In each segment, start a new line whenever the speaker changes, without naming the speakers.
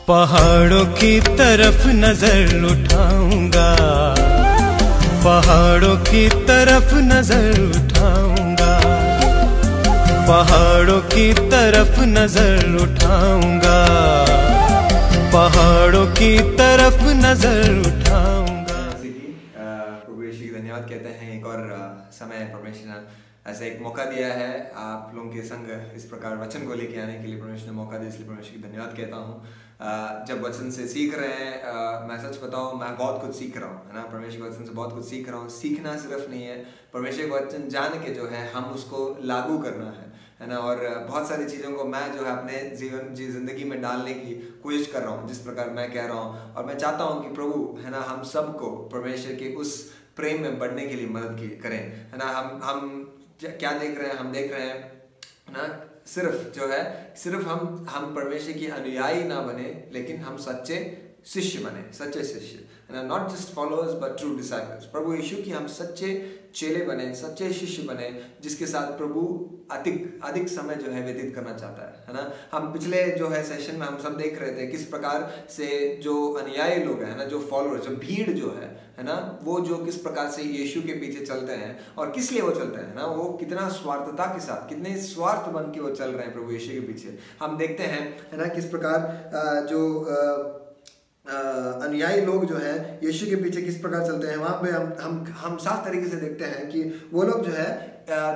पहाड़ों की तरफ नजर उठाऊंगा, पहाड़ों की तरफ नजर उठाऊंगा, पहाड़ों की तरफ नजर उठाऊंगा, पहाड़ों की तरफ नजर उठाऊंगा।
प्रभु यीशु की धन्यवाद कहते हैं। एक और समय परमेश्वर ने ऐसा एक मौका दिया है आप लोगों के संग इस प्रकार वचन को लेके आने के लिए परमेश्वर ने मौका दिया, इसलिए परमेश्वर की धन्यवाद कहता हूँ। जब वचन से सीख रहे हैं, मैं सच बताऊँ मैं बहुत कुछ सीख रहा हूँ, है ना। परमेश्वर के वचन से बहुत कुछ सीख रहा हूँ। सीखना सिर्फ नहीं है, परमेश्वर के वचन जान के जो है हम उसको लागू करना है ना। और बहुत सारी चीज़ों को मैं जो है अपने जिंदगी में डालने की कोशिश कर रहा हूँ, जिस प्रकार मैं कह रहा हूँ। और मैं चाहता हूँ कि प्रभु है ना हम सबको परमेश्वर के उस प्रेम में बढ़ने के लिए मदद करें, है ना। हम क्या देख रहे हैं, हम देख रहे हैं ना, सिर्फ हम परमेश्वर की अनुयायी ना बने, लेकिन हम सच्चे शिष्य बने, सच्चे शिष्य, है ना। Not just followers but true disciples. प्रभु यीशु की हम सच्चे चेले बने, सच्चे शिष्य बने, जिसके साथ प्रभु अधिक समय जो है व्यतीत करना चाहता है ना। हम पिछले जो है सेशन में हम सब देख रहे थे किस प्रकार से जो अनुयायी लोग हैं ना, जो फॉलोअर्स, जो भीड़ जो है ना, वो जो किस प्रकार से यीशु के पीछे चलते हैं और किस लिए वो चलते हैं ना, वो कितना स्वार्थता के साथ, कितने स्वार्थ बन के वो चल रहे हैं प्रभु यीशु के पीछे। हम देखते हैं है ना किस प्रकार जो अनुयायी लोग जो हैं यीशु के पीछे किस प्रकार चलते हैं। वहाँ पे हम साफ तरीके से देखते हैं कि वो लोग जो है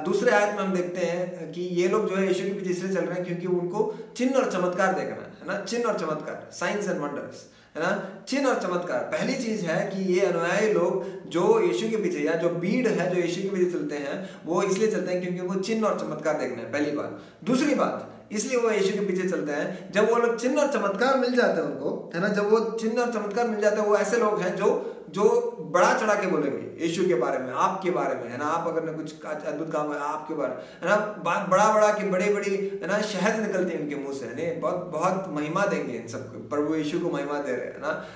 दूसरे आयत में हम देखते हैं कि ये लोग जो है यीशु के पीछे इसलिए चल रहे हैं क्योंकि उनको चिन्ह और चमत्कार देखना है ना। चिन्ह और चमत्कार, साइंस एंड वंडर्स, है ना। चिन्ह और चमत्कार पहली चीज है कि ये अनुयायी लोग जो यीशु के पीछे, या जो भीड़ है जो यीशु के पीछे चलते हैं, वो इसलिए चलते हैं क्योंकि उनको चिन्ह और चमत्कार देखना है, पहली बात। दूसरी बात, इसलिए वो यीशु के पीछे चलते हैं जब वो लोग चिन्ह और चमत्कार मिल जाते हैं उनको, है ना। जब वो चिन्ह और चमत्कार मिल जाते हैं, वो ऐसे लोग हैं जो बड़ा चढ़ा के बोलेंगे यीशु के बारे में, आपके बारे में, है ना। आप अगर कुछ अद्भुत काम है आपके बारे में, है ना, बड़ा की बड़ी है ना शहद निकलती है उनके मुंह से, है ना। बहुत महिमा देंगे इन सबको, प्रभु यीशु को महिमा दे रहे हैं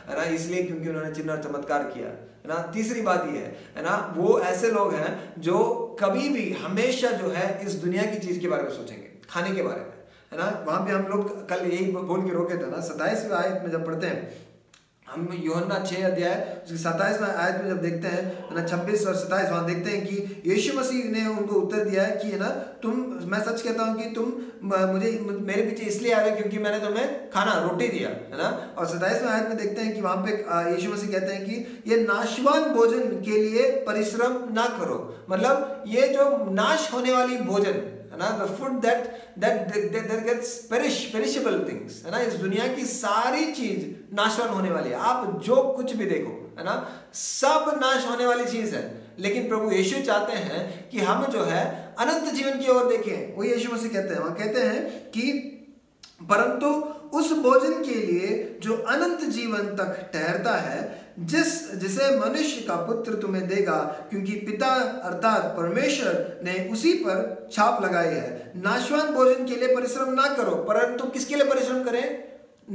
है ना, इसलिए क्योंकि उन्होंने चिन्ह और चमत्कार किया, है ना। तीसरी बात ये है ना, वो ऐसे लोग हैं जो कभी भी हमेशा जो है इस दुनिया की चीज के बारे में सोचेंगे, खाने के बारे में, है ना। वहां पे हम लोग कल यही बोल के रोके थे ना, 27वें आयत में जब पढ़ते हैं हम यूहन्ना 6 अध्याय उसके 27वें आयत में जब देखते हैं ना, 26 और 27, वहाँ देखते हैं कि यीशु मसीह ने उनको उत्तर दिया है कि है ना, मैं सच कहता हूँ कि तुम मेरे पीछे इसलिए आ रहे क्योंकि मैंने तुम्हें खाना रोटी दिया, है ना। और 27वें आयत में देखते हैं कि वहाँ पे यीशु मसीह कहते हैं कि ये नाशवान भोजन के लिए परिश्रम ना करो, मतलब ये जो नाश होने वाली भोजन है ना, the food that gets perishable things, है ना। इस दुनिया की सारी चीज नाशवान होने वाली है, आप जो कुछ भी देखो, है ना, सब नाश होने वाली चीज है। लेकिन प्रभु यीशु चाहते हैं कि हम जो है अनंत जीवन की ओर देखें। वो यीशु मसीह कहते हैं, वहां कहते हैं कि परंतु उस भोजन के लिए जो अनंत जीवन तक ठहरता है, जिसे मनुष्य का पुत्र तुम्हें देगा, क्योंकि पिता अर्थात परमेश्वर ने उसी पर छाप लगाई है। नाशवान भोजन के लिए परिश्रम ना करो, परंतु किसके लिए परिश्रम करें?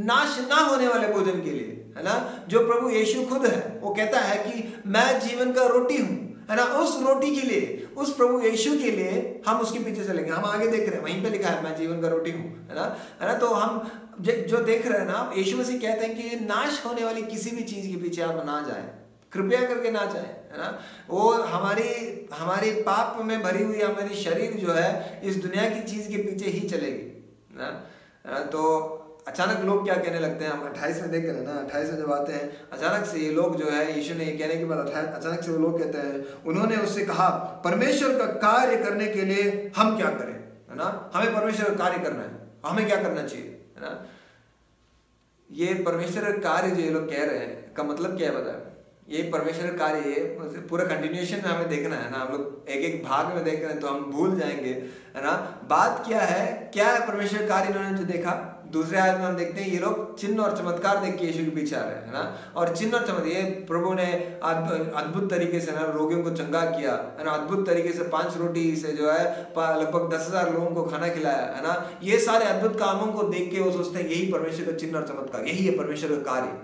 नाश ना होने वाले भोजन के लिए, है ना। जो प्रभु यीशु खुद है, वो कहता है कि मैं जीवन का रोटी हूं, है ना। उस रोटी के लिए, उस प्रभु यीशु के लिए हम उसके पीछे चलेंगे। हम आगे देख रहे हैं, वहीं पे लिखा है मैं जीवन का रोटी हूं, है ना। तो हम जो देख रहे हैं ना, यीशु मसीह कहते हैं कि नाश होने वाली किसी भी चीज के पीछे आप ना जाएं, कृपया करके ना जाएं, है ना। वो हमारी पाप में भरी हुई हमारी शरीर जो है इस दुनिया की चीज के पीछे ही चलेगी, ना। तो अचानक लोग क्या कहने लगते हैं, हम 28 में देख रहे हैं ना, 28 में जब आते हैं, अचानक से ये लोग जो है यीशु ने ये कहने के बाद अचानक से वो लोग कहते हैं, उन्होंने उससे कहा परमेश्वर का कार्य करने के लिए हम क्या करें, है ना। हमें परमेश्वर का कार्य करना है, हमें क्या करना चाहिए, है ना। ये परमेश्वर का कार्य जो ये लोग कह रहे हैं का मतलब क्या है बताए? ये परमेश्वर का कार्य, ये पूरा कंटिन्यूएशन में हमें देखना है ना। हम लोग एक भाग में देख रहे हैं तो हम भूल जाएंगे, है ना। बात क्या है परमेश्वर कार्य इन्होंने जो देखा, दूसरे आयत में हम देखते हैं ये लोग चिन्ह और चमत्कार देख के यीशु के पीछे आ रहे हैं, है ना। और चिन्ह और चमत्कार, ये प्रभु ने अद्भुत तरीके से ना रोगियों को चंगा किया, है ना। अद्भुत तरीके से 5 रोटी से जो है लगभग 10,000 लोगों को खाना खिलाया, है ना। ये सारे अद्भुत कामों को देख के वो सोचते हैं यही परमेश्वर का चिन्ह और चमत्कार, यही है परमेश्वर का कार्य,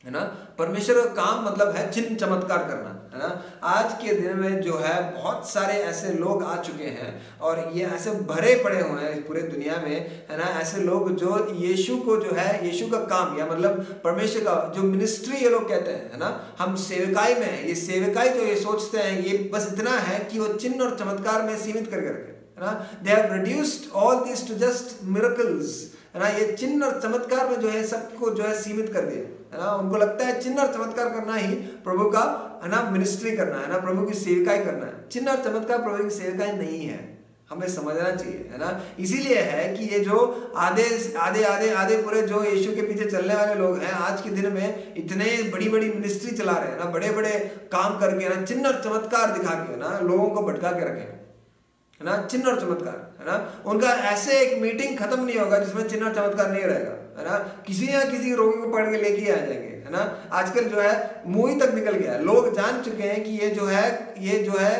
है ना। परमेश्वर का काम मतलब है चिन्ह चमत्कार करना, है ना। आज के दिन में जो है बहुत सारे ऐसे लोग आ चुके हैं और ये ऐसे भरे पड़े हुए हैं पूरे दुनिया में, है ना। ऐसे लोग जो यीशु को जो है, यीशु का काम या मतलब परमेश्वर का जो मिनिस्ट्री ये लोग कहते हैं, है ना, हम सेवकाई में हैं। ये सेवकाई जो ये सोचते हैं ये बस इतना है कि वो चिन्ह और चमत्कार में सीमित करके रखें, है ना। They have reduced all this to just miracles, है ना। ये चिन्ह और चमत्कार में जो है सबको जो है सीमित कर दिया, है ना। उनको लगता है चिन्ह और चमत्कार करना ही प्रभु का, है ना, मिनिस्ट्री करना है ना, प्रभु की सेवकाई करना है। चिन्ह और चमत्कार प्रभु की सेवकाई नहीं है, हमें समझना चाहिए, है ना। इसीलिए है कि ये जो आधे पूरे जो यीशु के पीछे चलने वाले लोग हैं आज के दिन में इतने बड़ी बड़ी मिनिस्ट्री चला रहे हैं ना, बड़े बड़े काम करके ना, चिन्ह और चमत्कार दिखा के ना लोगों को भटका के रखे, है ना। चिन्ह और चमत्कार, है ना। उनका ऐसे एक मीटिंग खत्म नहीं होगा जिसमें चिन्ह और चमत्कार नहीं रहेगा, है ना। किसी ना किसी रोगी को पकड़ के लेके आ जाएंगे, है ना। आजकल जो है मूवी तक निकल गया, लोग जान चुके हैं कि ये जो है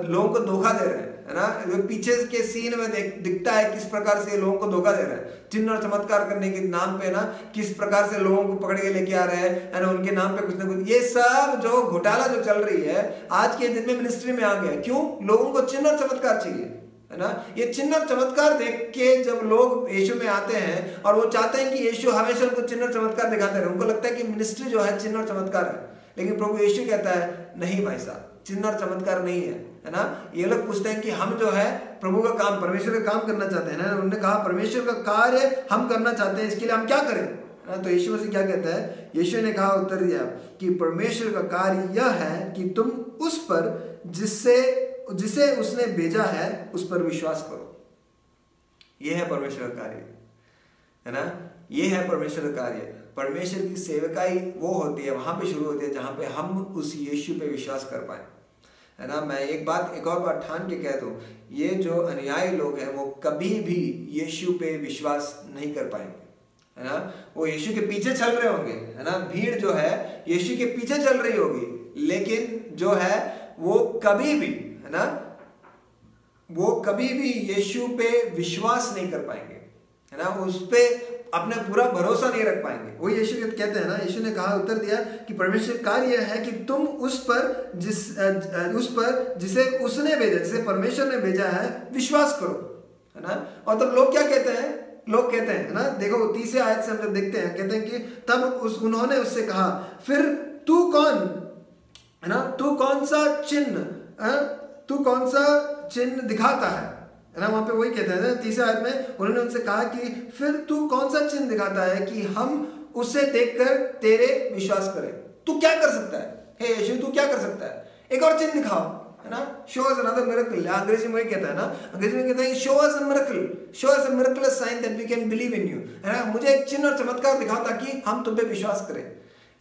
लोगों को धोखा दे रहे हैं, है ना। जो पीछे के सीन में दिखता है किस प्रकार से लोगों को धोखा दे रहे हैं, चिन्ह और चमत्कार करने के नाम पे ना किस प्रकार से लोगों को पकड़ के लेके आ रहे हैं, है ना। उनके नाम पे कुछ ना कुछ ये सब जो घोटाला जो चल रही है आज के दिन में मिनिस्ट्री में आ गया। क्यों? लोगों को चिन्ह और चमत्कार चाहिए, है ना। ये चिन्ह और चमत्कार देख के जब लोग यीशु में आते हैं और वो चाहते हैं कि यीशु हमेशा उनको चिन्ह और चमत्कार दिखाते रहे, उनको लगता है कि मिनिस्ट्री जो है चिन्ह और चमत्कार है। लेकिन प्रभु यीशु कहता है नहीं भाई साहब, चिन्ह और चमत्कार नहीं है ना। ये लोग पूछते हैं कि हम जो है प्रभु का काम, परमेश्वर का काम करना चाहते हैं ना। उन्होंने कहा परमेश्वर का कार्य हम करना चाहते हैं, इसके लिए हम क्या करें, है ना। तो यीशु मसीह क्या कहता है? यीशु ने कहा, उत्तर दिया कि परमेश्वर का कार्य यह है कि तुम उस पर जिसे उसने भेजा है उस पर विश्वास करो। यह है परमेश्वर का कार्य, है ना। ये है परमेश्वर का कार्य। परमेश्वर की सेवकाई वो होती है, वहां पे शुरू होती है जहां पे हम उस यीशु पे विश्वास कर पाए, है ना। मैं एक और बात ठान के कह दूं, ये जो अनुयायी लोग हैं वो कभी भी यीशु पे विश्वास नहीं कर पाएंगे, है ना। वो यीशु के पीछे चल रहे होंगे, है ना। भीड़ जो है यीशु के पीछे चल रही होगी, लेकिन जो है वो कभी भी, है ना, वो कभी भी यीशु पे विश्वास नहीं कर पाएंगे, है ना। उस पे अपना पूरा भरोसा नहीं रख पाएंगे। वो यीशु कहते हैं ना, यीशु ने कहा, उत्तर दिया कि परमेश्वर कार्य है कि तुम उस पर जिसे उसने भेजा, जिसे परमेश्वर ने भेजा है, विश्वास करो, है ना। और तब लोग क्या कहते हैं? लोग कहते हैं, है ना, देखो 30 आयत से हम जब देखते हैं, कहते हैं कि तब उन्होंने उससे कहा, फिर तू कौन, है ना, तू कौन सा चिन्ह दिखाता है ना। वहां पे वही कहते हैं 30 आयत में, उन्होंने उनसे कहा कि फिर तू कौन सा चिन्ह दिखाता है कि हम उसे देखकर तेरे विश्वास करें। तू क्या कर सकता है? हे यीशु, तू क्या कर सकता है? एक और चिन्ह दिखाओ, है ना। Show us another miracle. अंग्रेजी में वही कहता है ना, अंग्रेजी में कहता है show us a miracle, show us a miraculous sign that we can believe in you, है ना। मुझे एक चिन्ह और चमत्कार दिखाओ ताकि हम तुम पे विश्वास करें।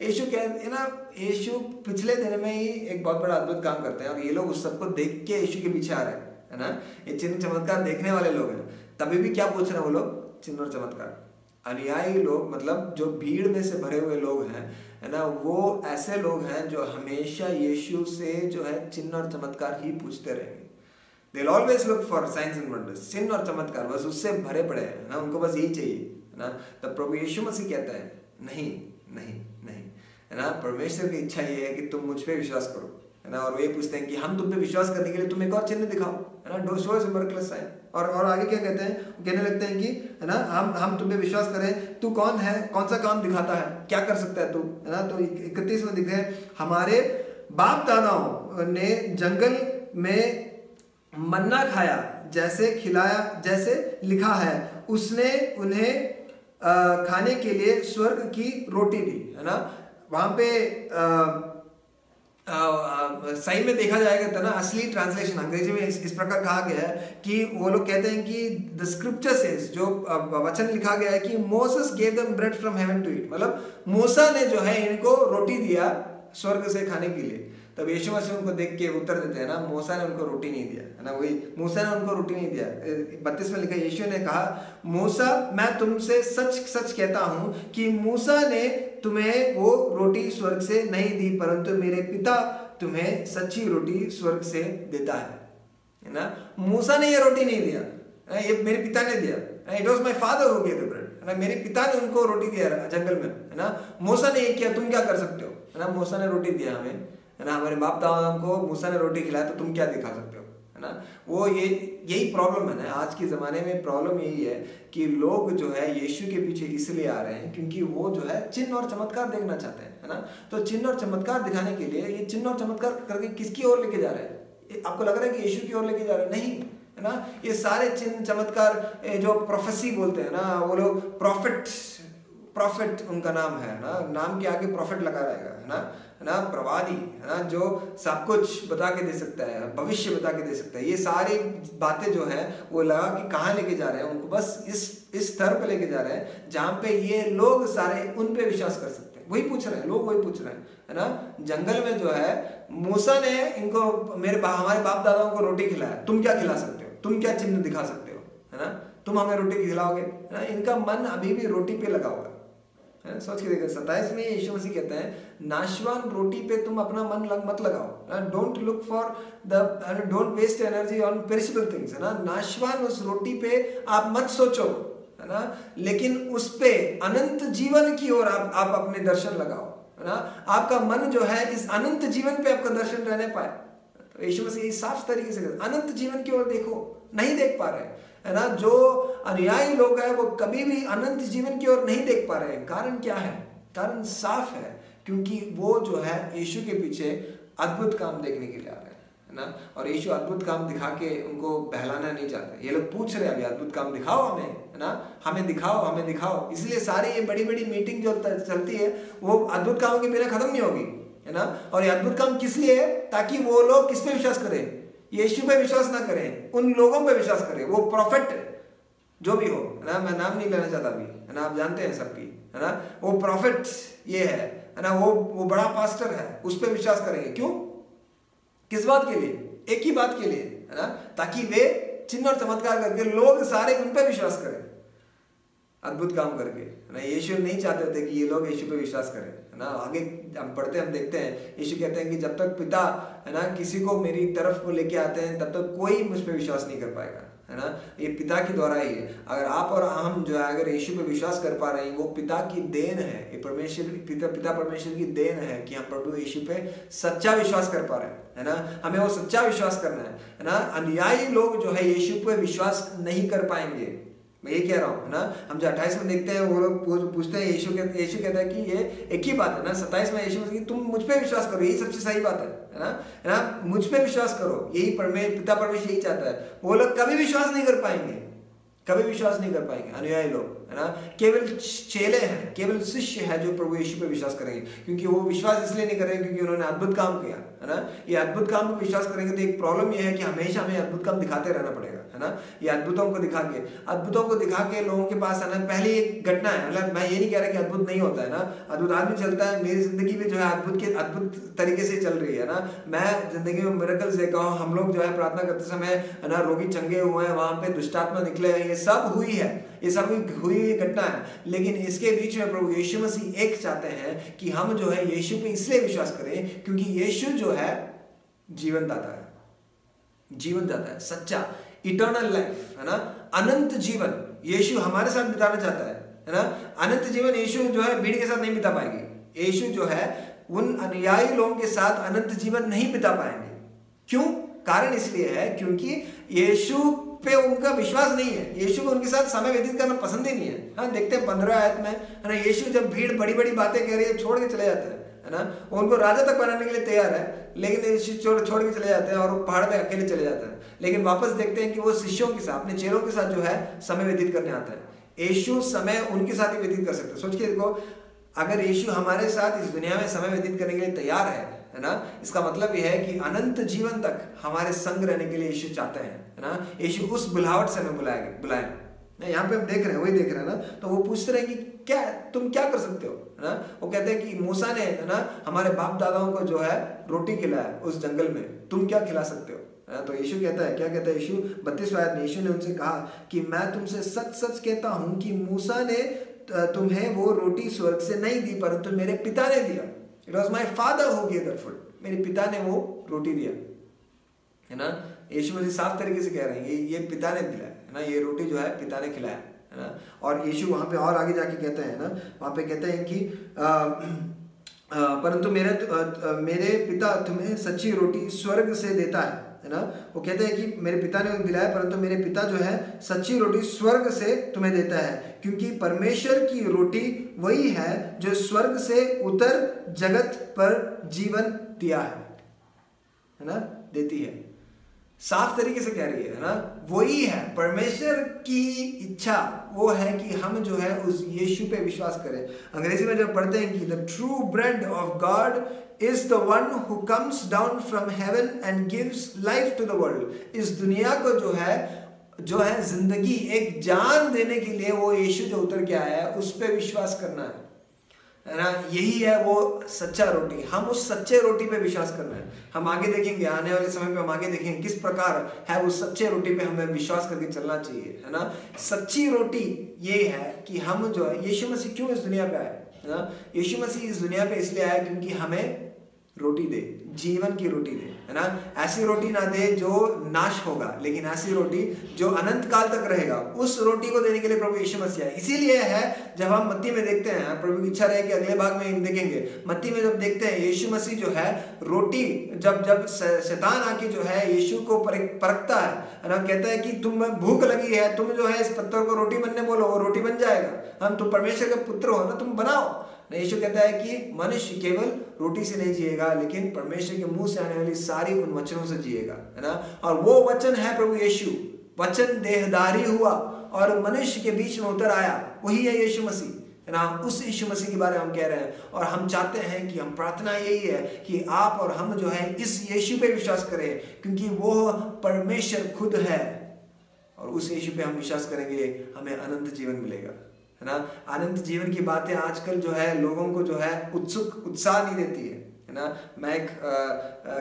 यीशु कहते ना, यीशु पिछले दिन में ही एक बहुत बड़ा अद्भुत काम करते हैं और ये लोग उस सबको देख के यीशु के पीछे आ रहे हैं, है ना। ये चिन्ह चमत्कार देखने वाले लोग हैं, तभी भी क्या पूछ रहे हैं वो लोग? चिन्ह और चमत्कार। अनुयायी लोग, मतलब जो भीड़ में से भरे हुए लोग हैं, है ना, वो ऐसे लोग हैं जो हमेशा यीशु से जो है चिन्ह और चमत्कार ही पूछते रहेंगे। They'll always look for signs and wonders। चिन्ह और चमत्कार बस उससे भरे पड़े हैं ना, उनको बस यही चाहिए, है ना। तब प्रभु यीशु मसीह कहता है नहीं नहीं नहीं, है ना। परमेश्वर की इच्छा ये है कि तुम मुझ पे विश्वास करो, है ना। और वे पूछते हैं कि हम तुम पे विश्वास करने के लिए तुम एक और चिन्ह दिखाओ, है ना। Dough show us a miraculous sign. और आगे क्या कहते हैं? कहने लगते हैं कि, है ना, हम तुम पे विश्वास करें। तू कौन है? कौन सा काम दिखाता है? क्या कर सकता है तू, है ना। तो 31 में दिखे, हमारे बाप दादाओं ने जंगल में मन्ना खाया, जैसे लिखा है, उसने उन्हें खाने के लिए स्वर्ग की रोटी दी, है ना। वहां पे सही में देखा जाएगा तो ना, असली ट्रांसलेशन अंग्रेजी में इस प्रकार कहा गया है कि वो लोग कहते हैं कि द स्क्रिप्चर सेज, जो वचन लिखा गया है कि Moses gave them bread from heaven to eat, मतलब मूसा ने जो है इनको रोटी दिया स्वर्ग से खाने के लिए। तब यीशु मसीह उनको देख के उत्तर देते हैं ना, मूसा ने उनको रोटी नहीं दिया, है ना। वही मूसा ने उनको रोटी नहीं दिया। 32 में लिखा, यीशु ने कहा, मूसा, मैं तुमसे सच सच कहता हूं कि मूसा ने तुम्हें वो रोटी स्वर्ग से नहीं दी, परंतु मेरे पिता तुम्हें सच्ची रोटी स्वर्ग से देता है ना। मूसा ने ये रोटी नहीं दिया, ये मेरे पिता ने दिया। It was my father who gave the bread, है ना। मेरे पिता ने उनको रोटी दिया जंगल में, है ना। मूसा ने ये किया, तुम क्या कर सकते हो, है ना। मूसा ने रोटी दिया हमें, है ना, हमारे बाप दादा को मूसा ने रोटी खिलाया तो तुम क्या दिखा सकते हो, है ना। वो यही प्रॉब्लम है ना, आज के ज़माने में प्रॉब्लम यही है कि लोग जो है यीशु के पीछे इसलिए आ रहे हैं क्योंकि वो जो है चिन्ह और चमत्कार देखना चाहते हैं, है ना। तो चिन्ह और चमत्कार दिखाने के लिए ये चिन्ह और चमत्कार करके किसकी ओर लेके जा रहे हैं? आपको लग रहा है कि यीशु की ओर लेके जा रहे हैं? नहीं, है ना। ये सारे चिन्ह चमत्कार जो प्रोफेसी बोलते हैं ना, वो लोग प्रॉफिट उनका नाम है ना, नाम के आगे प्रॉफिट लगा रहेगा, है ना, प्रवादी, है ना, जो सब कुछ बता के दे सकता है, भविष्य बता के दे सकता है। ये सारी बातें जो है वो लगा कि कहाँ लेके जा रहे हैं उनको, बस इस स्तर पे लेके जा रहे हैं जहाँ पे ये लोग सारे उन पे विश्वास कर सकते हैं। वही पूछ रहे हैं लोग, वही पूछ रहे हैं, है ना। जंगल में जो है मूसा ने इनको हमारे बाप दादाओं को रोटी खिलाया, तुम क्या खिला सकते हो, तुम क्या चिन्ह दिखा सकते हो, है ना, तुम हमें रोटी खिलाओगे, है ना। इनका मन अभी भी रोटी पे लगा हुआ है। सोच के देखो 27 में यीशु मसीह कहते हैं नाशवान रोटी पे तुम अपना मन मत लगाओ, don't look for don't waste energy on perishable things, है ना। नाशवान उस रोटी पे आप मत सोचो, है ना, लेकिन उस पे अनंत जीवन की ओर आप अपने दर्शन लगाओ, है ना। आपका मन जो है इस अनंत जीवन पे आपका दर्शन रहने पाए। तो यीशु मसीह साफ तरीके से अनंत जीवन की ओर देखो, नहीं देख पा रहे, है ना। जो अनुयायी लोग हैं वो कभी भी अनंत जीवन की ओर नहीं देख पा रहे हैं। कारण क्या है? कारण साफ है, क्योंकि वो जो है यीशु के पीछे अद्भुत काम देखने के लिए आ रहे हैं, है ना। और यीशु अद्भुत काम दिखा के उनको बहलाना नहीं चाहते। ये लोग पूछ रहे हैं अभी अद्भुत काम दिखाओ हमें, है ना, हमें दिखाओ, हमें दिखाओ। इसलिए सारी ये बड़ी बड़ी मीटिंग जो चलती है वो अद्भुत कामों के बिना खत्म नहीं होगी, है ना। और ये अद्भुत काम किस लिए है? ताकि वो लोग किस पे विश्वास करें? यीशु पे विश्वास ना करें, उन लोगों पे विश्वास करें, वो प्रॉफिट जो भी हो, है ना। मैं नाम नहीं लेना चाहता अभी, है ना, आप जानते हैं सबकी, है ना। वो प्रॉफिट ये है ना, वो बड़ा पास्टर है, उस पर विश्वास करेंगे। क्यों? किस बात के लिए? एक ही बात के लिए, है ना, ताकि वे चिन्ह और चमत्कार करके लोग सारे उन पर विश्वास करें, अद्भुत काम करके, है ना। यीशु नहीं चाहते थे कि ये लोग यीशु पे विश्वास करें, है ना। आगे हम पढ़ते हैं, हम देखते हैं यीशु कहते हैं कि जब तक पिता, है ना, किसी को मेरी तरफ को लेके आते हैं तब तक कोई मुझ पे विश्वास नहीं कर पाएगा, है ना। ये पिता के द्वारा ही है। अगर आप और हम जो है अगर यीशु पे विश्वास कर पा रहे हैं, वो पिता की देन है। ये पिता परमेश्वर की देन है कि हम प्रभु यीशु पे सच्चा विश्वास कर पा रहे हैं, है ना। हमें वो सच्चा विश्वास करना है ना। अनुयायी लोग जो है यीशु पे विश्वास नहीं कर पाएंगे, मैं ये कह रहा हूँ, है ना। हम जो 28 में देखते हैं वो लोग पूछते हैं, यीशु कहता है कि ये एक ही बात है ना। 27 में यीशु कहता है तुम मुझ पे विश्वास करो, यही सबसे सही बात है ना, मुझ पे विश्वास करो, यही पिता परमेश्वर यही चाहता है। वो लोग कभी विश्वास नहीं कर पाएंगे, कभी विश्वास नहीं कर पाएंगे अनुयायी लोग, है ना। केवल चेले हैं, केवल शिष्य है जो प्रभु यीशु पे विश्वास करेंगे, क्योंकि वो विश्वास इसलिए नहीं करेंगे क्योंकि उन्होंने अद्भुत काम किया, है ना। ये अद्भुत काम पर विश्वास करेंगे तो एक प्रॉब्लम ये है कि हमेशा हमें अद्भुत काम दिखाते रहना पड़ेगा, है ना। ये अद्भुतों को दिखा के लोगों के पास आना। पहले एक घटना है, मतलब मैं ये नहीं कह रहा कि अद्भुत नहीं होता है ना, अद्भुत आज भी चलता है। मेरी जिंदगी में जो है अद्भुत तरीके से चल रही है ना। मैं जिंदगी में मिरेकल्स देखा हूँ। हम लोग जो है प्रार्थना करते समय, है ना, रोगी चंगे हुए हैं, वहां पे दुष्टात्मा निकले हैं, ये सब हुई है, ये सब हुई घटना है। लेकिन इसके बीच में प्रभु यीशु मसीह एक चाहते हैं कि हम जो है यीशु पे इसलिए विश्वास करें क्योंकि यीशु जो है जीवन दाता है, सच्चा इटर्नल लाइफ, है ना, अनंत जीवन यीशु हमारे साथ बिताना चाहता है ना। अनंत जीवन यीशु जो है भीड़ के साथ नहीं बिता पाएंगे। यीशु जो है उन अनुयायी लोगों के साथ अनंत जीवन नहीं बिता पाएंगे। क्यों? कारण इसलिए है क्योंकि यीशु पे उनका विश्वास नहीं है। यीशु को उनके साथ समय व्यतीत करना पसंद ही नहीं है। हाँ, देखते हैं 15 आयत में, है ना, यीशु जब भीड़ बड़ी बड़ी बातें कह रही है छोड़ के चले जाते हैं, है ना। वो उनको राजा तक बनाने के लिए तैयार है, लेकिन यीशु छोड़ के चले जाते हैं और वो पहाड़ पे अकेले चले जाते हैं। लेकिन वापस देखते हैं कि वो शिष्यों के साथ, अपने चेलों के साथ जो है समय व्यतीत करने आता है। यीशु समय उनके साथ ही व्यतीत कर सकते हैं। सोच के देखो, अगर यीशु हमारे साथ इस दुनिया में समय व्यतीत करने के लिए तैयार है ना, इसका मतलब यह है कि अनंत जीवन तक हमारे संग रहने के लिए यीशु चाहते हैं, है ना। यीशु उस बुलाहट से हमें बुलाए। यहाँ पे हम देख रहे हैं, वही देख रहे हैं ना। तो वो पूछते रहे कि तुम क्या कर सकते हो, है ना। वो कहते हैं कि मूसा ने, है ना, हमारे बाप दादाओं को जो है रोटी खिलाया उस जंगल में, तुम क्या खिला सकते हो, है ना। तो यीशु कहता है, क्या कहता है यीशु? 32 आयत में यीशु ने उनसे कहा कि मैं तुमसे सच सच कहता हूँ कि मूसा ने तुम्हें वो रोटी स्वर्ग से नहीं दी, परंतु मेरे पिता ने दिया। It was my father who gave that food. मेरे पिता ने वो रोटी दिया, है ना। यीशु मसीह साफ तरीके से कह रहे हैं ये पिता ने दिलाया, है ना। ये रोटी जो है पिता ने खिलाया, है ना। और यीशु वहाँ पे और आगे जाके कहते हैं ना, वहाँ पे कहते हैं कि परंतु मेरे पिता तुम्हें सच्ची रोटी स्वर्ग से देता है ना। वो कहते हैं कि मेरे पिता ने उन्हें दिलाया, परंतु मेरे पिता जो है सच्ची रोटी स्वर्ग से तुम्हें देता है, क्योंकि परमेश्वर की रोटी वही है जो स्वर्ग से उतर जगत पर जीवन दिया है ना, देती है। साफ तरीके से कह रही है ना, वही है परमेश्वर की इच्छा, वो है कि हम जो है उस यीशु पे विश्वास करें। अंग्रेजी में जब पढ़ते हैं कि the true bread of God is the one who comes down from heaven and gives life to the world. इस दुनिया को जो है जिंदगी, एक जान देने के लिए वो यीशु जो उतर के आया है उस पे विश्वास करना है ना। यही है वो सच्चा रोटी, हम उस सच्चे रोटी पे विश्वास करना है। हम आगे देखेंगे, आने वाले समय पे हम आगे देखेंगे किस प्रकार है उस सच्चे रोटी पे हमें विश्वास करके चलना चाहिए, है ना। सच्ची रोटी ये है कि हम जो है, यीशु मसीह क्यों इस दुनिया पे आए, है ना। यीशु मसीह इस दुनिया पे इसलिए आया क्योंकि हमें रोटी दे, जीवन की रोटी दे, है ना। ऐसी रोटी ना दे जो नाश होगा, लेकिन ऐसी रोटी जो अनंत काल तक रहेगा, उस रोटी को देने के लिए प्रभु यीशु मसीह आए। इसीलिए है जब हम मत्ती में देखते हैं, प्रभु की इच्छा रहे कि अगले भाग में देखेंगे, मत्ती में जब देखते हैं यीशु मसीह जो है रोटी, जब शैतान आके जो है यीशु को परखता है ना, कहता है कि तुम भूख लगी है, तुम जो है इस पत्थर को रोटी बनने बोलो, वो रोटी बन जाएगा, हम तुम परमेश्वर के पुत्र हो ना, तुम बनाओ। यीशु कहता है कि मनुष्य केवल रोटी से नहीं जिएगा, लेकिन परमेश्वर के मुंह से आने वाली सारी उन वचनों से जिएगा, है ना। और वो वचन है प्रभु यीशु, वचन देहधारी हुआ और मनुष्य के बीच में उतर आया, वही है यीशु मसीह, है ना। उस यीशु मसीह के बारे में हम कह रहे हैं, और हम चाहते हैं कि हम प्रार्थना यही है कि आप और हम जो है इस यीशु पे विश्वास करें, क्योंकि वो परमेश्वर खुद है, और उस यीशु पे हम विश्वास करेंगे, हमें अनंत जीवन मिलेगा, है ना। अनंत जीवन की बातें आजकल जो है लोगों को जो है उत्साह नहीं देती है ना। मैं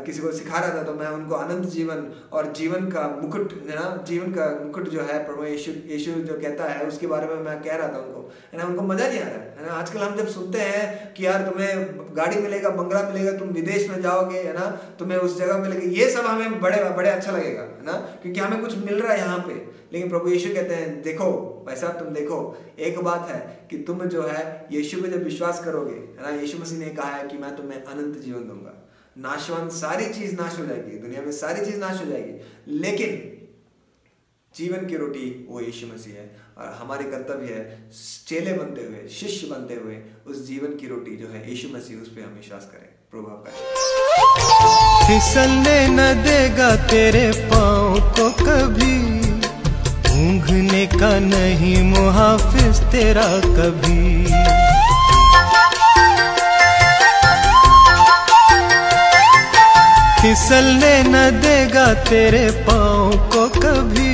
किसी को सिखा रहा था, तो मैं उनको अनंत जीवन और जीवन का मुकुट, है ना, जीवन का मुकुट जो है प्रभु यीशु जो कहता है उसके बारे में मैं कह रहा था उनको, है ना। उनको मजा नहीं आ रहा है ना। आजकल हम जब सुनते हैं कि यार तुम्हें गाड़ी मिलेगा, बंगला मिलेगा, तुम विदेश में जाओगे, है ना, तुम्हें उस जगह मिलेगी, ये सब हमें बड़े अच्छा लगेगा, है ना, क्योंकि हमें कुछ मिल रहा है यहाँ पे। लेकिन प्रभु यीशु कहते हैं, देखो भाई साहब, तुम देखो, एक बात है कि तुम जो है यीशु पे जब विश्वास करोगे, है ना, यीशु मसीह ने कहा है कि मैं तुम्हें अनंत जीवन दूंगा। नाशवान सारी चीज नाश हो जाएगी, दुनिया में सारी चीज नाश हो जाएगी, लेकिन जीवन की रोटी वो यीशु मसीह है। और हमारी कर्तव्य है चेले बनते हुए, शिष्य बनते हुए, उस जीवन की रोटी जो है यीशु मसीह, उस पर हम विश्वास करें। प्रभु आपका
फिसलने न देगा तेरे पाँव को कभी, ऊँघने का नहीं मुहाफिज तेरा कभी। फिसलने न देगा तेरे पाँव को कभी,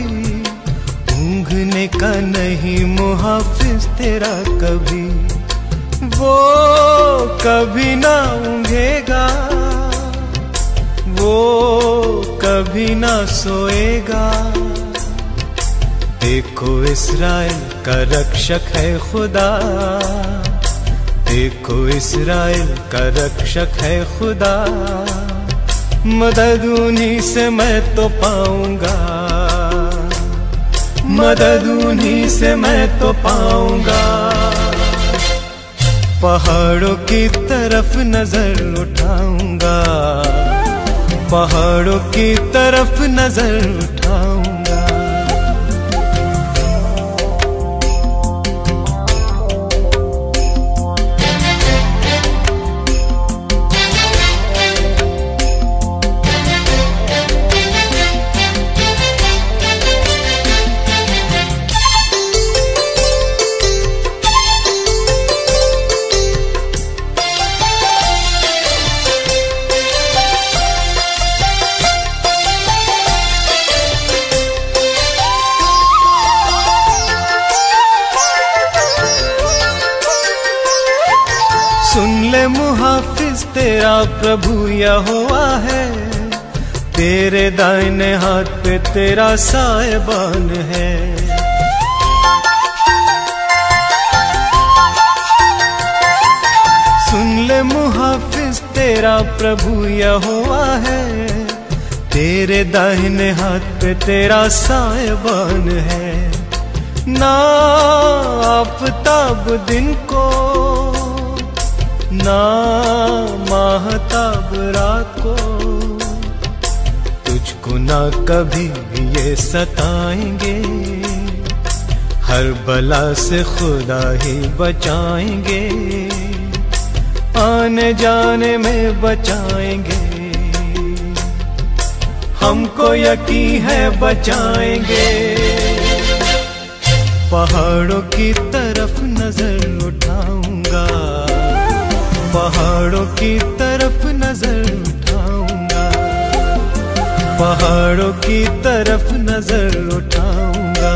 ऊँघने का नहीं मुहाफिज तेरा कभी। वो कभी ना ऊँघेगा, वो कभी ना सोएगा। देखो इस्राएल का रक्षक है खुदा, देखो इस्राएल का रक्षक है खुदा। मदद उन्हीं से मैं तो पाऊंगा, मदद उन्हीं से मैं तो पाऊंगा। पहाड़ों की तरफ नजर उठाऊंगा, पहाड़ों की तरफ नजर उठाऊंगा। मुहाफिज तेरा प्रभु यहोवा है, तेरे दाहिने हाथ पे तेरा साहिबान है। सुन ले मुहाफिज तेरा प्रभु यहोवा है, तेरे दाहिने हाथ पे तेरा साहिबान है। ना आफताब दिन को ना माहताब रात को तुझको ना कभी भी ये सताएंगे, हर बला से खुदा ही बचाएंगे, आने जाने में बचाएंगे, हमको यकीन है बचाएंगे। पहाड़ों की तरफ नजर उठाऊंगा, पहाड़ों की तरफ नजर उठाऊंगा, पहाड़ों की तरफ नजर उठाऊंगा,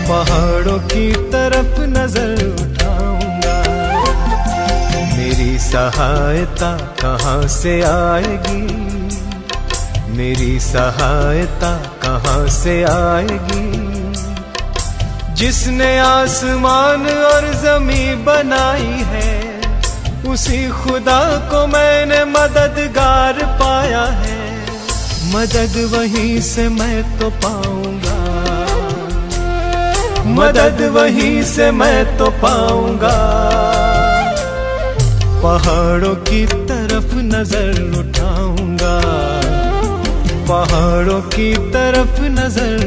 पहाड़ों की तरफ नजर उठाऊंगा। मेरी सहायता कहाँ से आएगी, मेरी सहायता कहाँ से आएगी, जिसने आसमान और जमीन बनाई है, उसी खुदा को मैंने मददगार पाया है, मदद वहीं से मैं तो पाऊंगा, मदद वहीं से मैं तो पाऊंगा। पहाड़ों की तरफ नजर उठाऊंगा, पहाड़ों की तरफ नजर